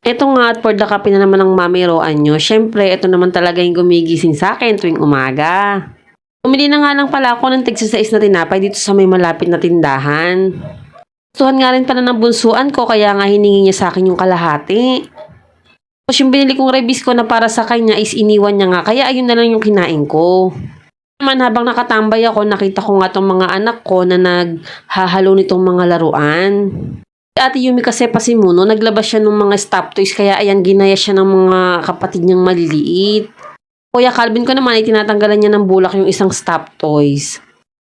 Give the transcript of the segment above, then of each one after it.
Eto nga at for the kape na naman ng Mami Roan nyo. Siyempre, ito naman talaga yung gumigising sa akin tuwing umaga. Bumili na nga lang pala ako ng tig-6 na tinapay dito sa may malapit na tindahan. Gustuhan nga rin pala ng bunsuan ko kaya nga hiningi niya sa akin yung kalahati. Tapos yung binili kong rebisco na para sa kanya is iniwan niya nga kaya ayun na lang yung kinain ko. Naman habang nakatambay ako nakita ko nga tong mga anak ko na naghahalo nitong mga laruan. Si Ate Yumi kasi pasimuno, naglabas siya ng mga stop toys kaya ayan ginaya siya ng mga kapatid niyang maliliit. Kuya Calvin ko naman ay tinatanggalan niya ng bulak yung isang stop toys.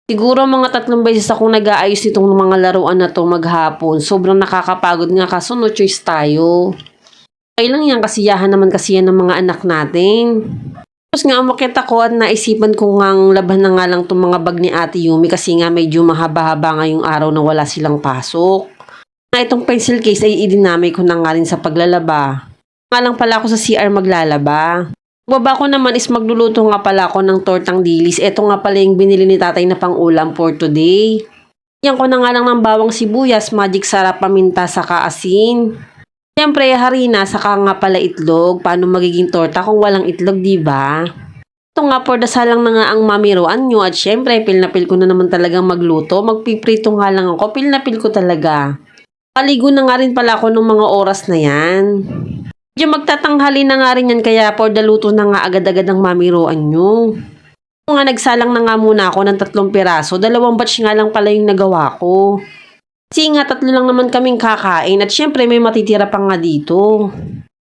Siguro mga 3 beses akong nag-aayos nitong mga laruan na to maghapon. Sobrang nakakapagod nga kaso no choice tayo. Kailang yan kasiyahan naman kasi yan ng mga anak natin. Tapos nga umakyat ako at naisipan ko ngang laban na nga lang itong mga bag ni Ate Yumi kasi nga medyo mahaba-haba ngayong araw na wala silang pasok. Na itong pencil case ay idinamay ko na nga rin sa paglalaba. Nga lang pala ako sa CR maglalaba. Baba ko naman is magluluto nga pala ako ng tortang dilis. Ito nga pala yung binili ni tatay na pang-ulam for today. Yan ko na nga lang ng bawang sibuyas, magic sarap, paminta, saka asin. Siyempre, harina, saka nga pala itlog. Paano magiging torta kung walang itlog, diba? Ito nga, for dasalang na nga ang Mami Roan nyo. At siyempre, pil na pil ko na naman talagang magluto. Magpiprito nga lang ako. Pil na pil ko talaga. Paligo na nga rin pala ako ng mga oras na yan. Medyo magtatanghali na nga rin yan kaya for the luto na nga agad-agad ang Mami Roan nyo. Nga nagsalang na nga muna ako ng 3 piraso. 2 batch nga lang pala yung nagawa ko. Kasi nga 3 lang naman kaming kakain at syempre may matitira pa nga dito.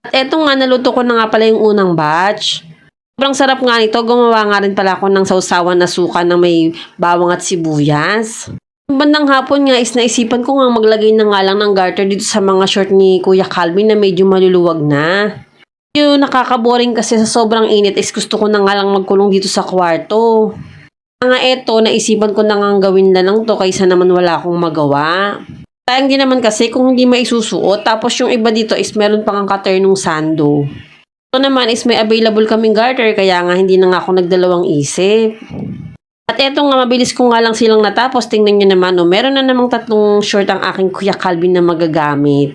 At eto nga naluto ko na nga pala yung unang batch. Sobrang sarap nga nito. Gumawa nga rin pala ako ng sausawan na suka na may bawang at sibuyas. Bandang hapon nga is naisipan ko nga maglagay na nga lang ng garter dito sa mga short ni Kuya Calvin na medyo maluluwag na. Yung nakakaboring kasi sa sobrang init is gusto ko na nga lang magkulong dito sa kwarto. Nga eto, naisipan ko na nga gawin na lang to kaysa naman wala akong magawa. Sayang din naman kasi kung hindi maisusuot tapos yung iba dito is meron pang cutter nung sando. Ito naman is may available kaming garter kaya nga hindi na nga ako nagdalawang isip. At eto nga, mabilis ko nga lang silang natapos. Tingnan nyo naman, meron na namang 3 short ang aking Kuya Calvin na magagamit.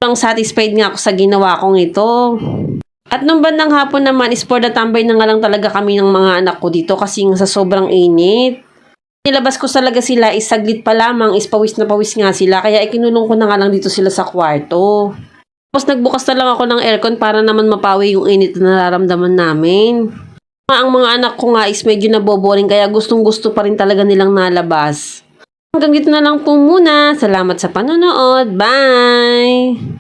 Sobrang satisfied nga ako sa ginawa kong ito. At nung bandang hapon naman, is for the tambay na nga lang talaga kami ng mga anak ko dito kasi nga sa sobrang init. Nilabas ko talaga sila, is saglit pa lamang, is pawis na pawis nga sila. Kaya ikinulong ko na nga lang dito sila sa kwarto. Tapos nagbukas na lang ako ng aircon para naman mapawi yung init na nararamdaman namin. Ang mga anak ko nga is medyo naboboring kaya gustong gusto pa rin talaga nilang nalabas. Hanggang dito na lang po muna. Salamat sa panonood. Bye!